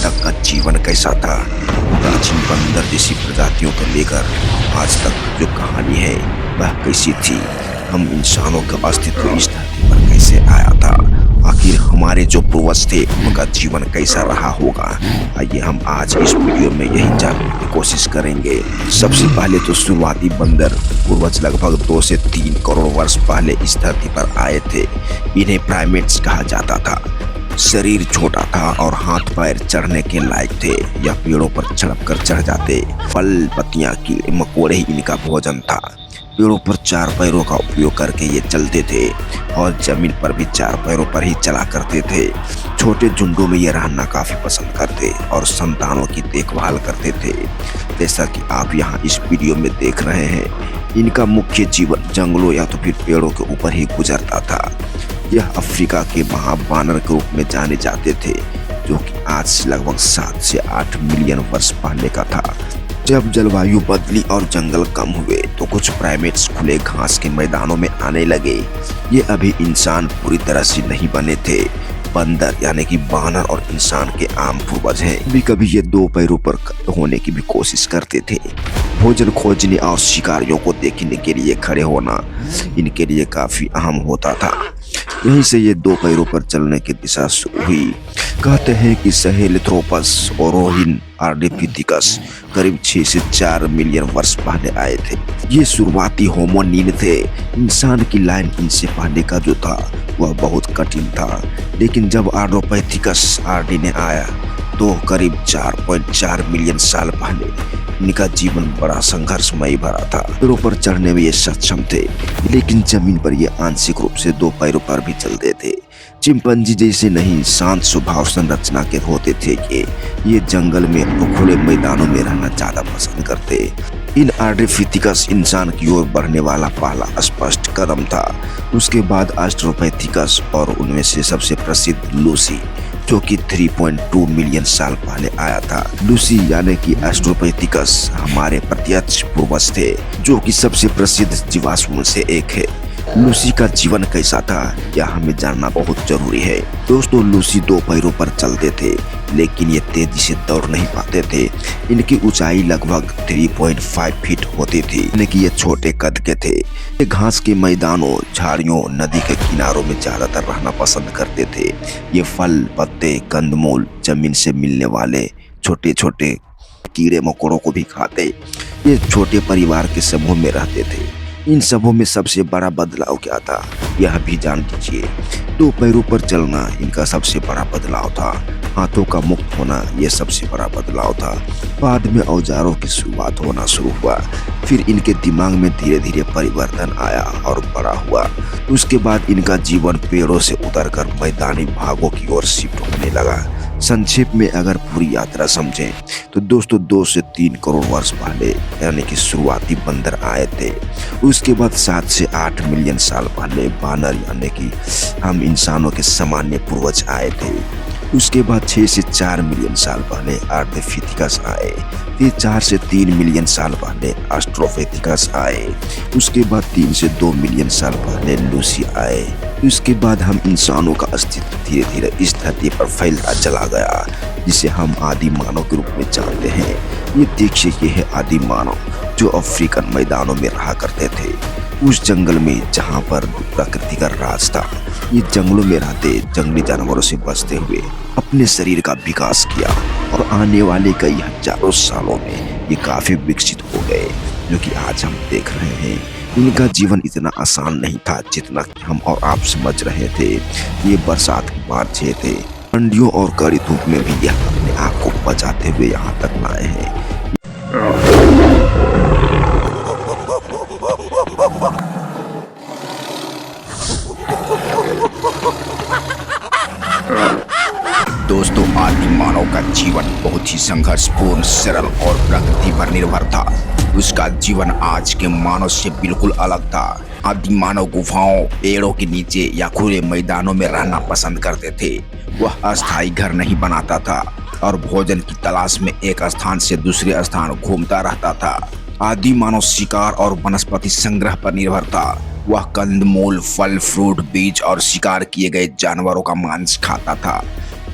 तक का जीवन कैसा था। प्राचीन बंदर जैसी प्रजातियों को लेकर आज तक जो कहानी है वह कैसी थी। हम इंसानों का अस्तित्व इस धरती पर कैसे आया था। आखिर हमारे जो पूर्वज थे उनका जीवन कैसा रहा होगा। आइए हम आज इस वीडियो में यही जानने की कोशिश करेंगे। सबसे पहले तो शुरुआती बंदर पूर्वज लगभग 2 से 3 करोड़ वर्ष पहले इस धरती पर आए थे। इन्हें प्राइमेट्स कहा जाता था। शरीर छोटा था और हाथ पैर चढ़ने के लायक थे। यह पेड़ों पर चढ़ कर चढ़ जाते। फल, पत्तियां, कीड़े मकोड़े ही इनका भोजन था। पेड़ों पर 4 पैरों का उपयोग करके ये चलते थे और जमीन पर भी 4 पैरों पर ही चला करते थे। छोटे झुंडों में ये रहना काफी पसंद करते और संतानों की देखभाल करते थे। जैसा कि आप यहाँ इस वीडियो में देख रहे हैं, इनका मुख्य जीवन जंगलों या तो फिर पेड़ों के ऊपर ही गुजरता था। यह अफ्रीका के महाबानर के रूप में जाने जाते थे, जो कि आज से लगभग 7 से 8 मिलियन वर्ष पहले का था। जब जलवायु बदली और जंगल कम हुए तो कुछ प्राइमेट्स खुले घास के मैदानों में आने लगे। ये अभी इंसान पूरी तरह से नहीं बने थे। बंदर यानी कि बानर और इंसान के आम पूर्वज हैं। कभी कभी ये 2 पैरों पर होने की भी कोशिश करते थे। भोजन खोजने और शिकारियों को देखने के लिए खड़े होना इनके लिए काफी अहम होता था। यहीं से ये 2 पैरों पर चलने की दिशा शुरू हुई। कहते हैं कि सहेलिथ्रोपस और रोहिन आर्डिपिथिकस करीब 6 से 4 मिलियन वर्ष पहले आए थे। ये शुरुआती होमोनिन थे। इंसान की लाइन इनसे पहले का जो था वह बहुत कठिन था, लेकिन जब आर्डोपैथिकस आर्डी ने आया तो करीब 4.4 मिलियन साल पहले इनका जीवन बड़ा संघर्षमयी भरा था। पेड़ों पर चढ़ने में ये सक्षम थे, लेकिन जमीन पर ये आंशिक रूप से 2 पैरों पर भी चलते थे। चिंपैंजी जैसे नहीं, शांत स्वभाव संरचना के होते थे कि ये जंगल में और खुले मैदानों में रहना ज्यादा पसंद करते। इन आर्डिपिथिकस इंसान की ओर बढ़ने वाला पहला स्पष्ट कदम था। उसके बाद ऑस्ट्रोपैथिकस और उनमें से सबसे प्रसिद्ध लूसी, जो कि 3.2 मिलियन साल पहले आया था। लूसी यानी कि ऑस्ट्रोपैथिकस हमारे प्रत्यक्ष पूर्वज थे, जो कि सबसे प्रसिद्ध जीवाश्मों में से एक है। लूसी का जीवन कैसा था यह हमें जानना बहुत जरूरी है। दोस्तों, लूसी 2 पैरों पर चलते थे, लेकिन ये तेजी से दौड़ नहीं पाते थे। इनकी ऊंचाई लगभग 3.5 फीट होती थी, यानी कि ये छोटे कद के थे। ये घास के मैदानों, झाड़ियों, नदी के किनारों में ज्यादातर रहना पसंद करते थे। ये फल, पत्ते, कंदमूल, जमीन से मिलने वाले छोटे छोटे कीड़े मकोड़ों को भी खाते। ये छोटे परिवार के समूह में रहते थे। इन सबों में सबसे बड़ा बदलाव क्या था यह भी जान लीजिए। 2 पैरों पर चलना इनका सबसे बड़ा बदलाव था। हाथों का मुक्त होना यह सबसे बड़ा बदलाव था। बाद में औजारों की शुरुआत होना शुरू हुआ। फिर इनके दिमाग में धीरे धीरे परिवर्तन आया और बड़ा हुआ। उसके बाद इनका जीवन पेड़ों से उतरकर मैदानी भागों की ओर शिफ्ट होने लगा। संक्षेप में अगर पूरी यात्रा समझें तो दोस्तों 2 से 3 करोड़ वर्ष पहले यानी कि शुरुआती बंदर आए थे। उसके बाद 7 से 8 मिलियन साल पहले बानर यानी कि हम इंसानों के सामान्य पूर्वज आए थे। उसके बाद 6 से 4 मिलियन साल पहले आर्डिपिथिकस आए। फिर 4 से 3 मिलियन साल पहले ऑस्ट्रोपैथिकस आए। उसके बाद 3 से 2 मिलियन साल पहले लूसी आए। उसके बाद हम इंसानों का अस्तित्व धीरे धीरे इस धरती पर फैलता चला गया, जिसे हम आदि मानव के रूप में जानते हैं। ये देखिए, ये है आदि मानव जो अफ्रीकन मैदानों में रहा करते थे, उस जंगल में जहाँ पर प्रकृति का राज था। ये जंगलों में रहते जंगली जानवरों से बचते हुए अपने शरीर का विकास किया और आने वाले कई हजारों सालों में ये काफी विकसित हो गए, जो कि आज हम देख रहे हैं। इनका जीवन इतना आसान नहीं था जितना कि हम और आप समझ रहे थे। ये बरसात के मार झेले थे, ठंडियों और कड़ी धूप में भी यह अपने आप को बचाते हुए यहाँ तक लाए हैं। दोस्तों, आदि मानव का जीवन बहुत ही संघर्षपूर्ण, सरल और प्रकृति पर निर्भर था। उसका जीवन आज के मानव से बिल्कुल अलग था। आदि मानव गुफाओं, पेड़ों के नीचे या खुले मैदानों में रहना पसंद करते थे। वह अस्थायी घर नहीं बनाता था और भोजन की तलाश में एक स्थान से दूसरे स्थान घूमता रहता था। आदि मानव शिकार और वनस्पति संग्रह पर निर्भर था। वह कंदमूल, फल, फ्रूट, बीज और शिकार किए गए जानवरों का मांस खाता था।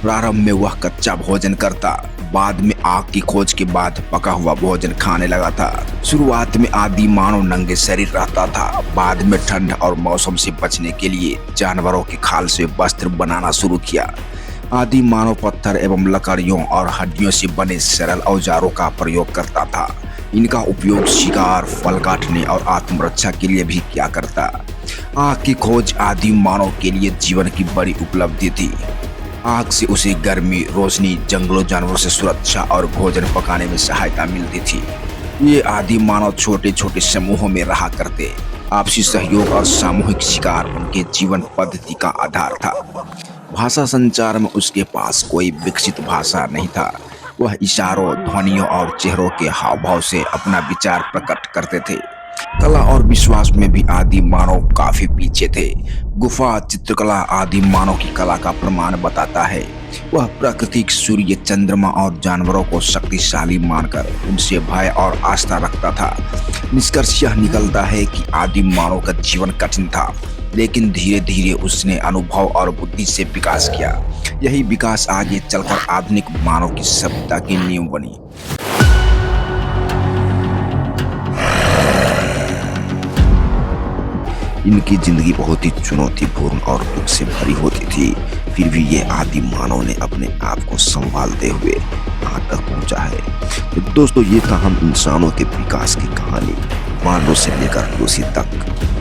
प्रारंभ में वह कच्चा भोजन करता, बाद में आग की खोज के बाद पका हुआ भोजन खाने लगा था। शुरुआत में आदि मानव नंगे शरीर रहता था, बाद में ठंड और मौसम से बचने के लिए जानवरों की खाल से वस्त्र बनाना शुरू किया। आदि मानव पत्थर एवं लकड़ियों और हड्डियों से बने सरल औजारों का प्रयोग करता था। इनका उपयोग शिकार, फल काटने और आत्मरक्षा के लिए भी किया करता। आग की खोज आदि मानव के लिए जीवन की बड़ी उपलब्धि थी। आग से उसे गर्मी, रोशनी, जंगलों जानवरों से सुरक्षा और भोजन पकाने में सहायता मिलती थी। ये आदि मानव छोटे छोटे समूहों में रहा करते। आपसी सहयोग और सामूहिक शिकार उनके जीवन पद्धति का आधार था। भाषा संचार में उसके पास कोई विकसित भाषा नहीं था। वह इशारों, ध्वनियों और चेहरों के हाव भाव से अपना विचार प्रकट करते थे। कला और विश्वास में भी आदि मानव काफी पीछे थे। गुफा चित्रकला आदि मानव की कला का प्रमाण बताता है। वह प्रकृति, सूर्य, चंद्रमा और जानवरों को शक्तिशाली मानकर उनसे भय और आस्था रखता था। निष्कर्ष यह निकलता है कि आदि मानव का जीवन कठिन था, लेकिन धीरे धीरे उसने अनुभव और बुद्धि से विकास किया। यही विकास आगे चलकर आधुनिक मानव की सभ्यता की नींव बनी। इनकी जिंदगी बहुत ही चुनौतीपूर्ण और दुख से भरी होती थी, फिर भी ये आदि मानव ने अपने आप को संभालते हुए यहाँ तक पहुँचा है। तो दोस्तों, ये था हम इंसानों के विकास की कहानी, मानव से लेकर रूसी तक।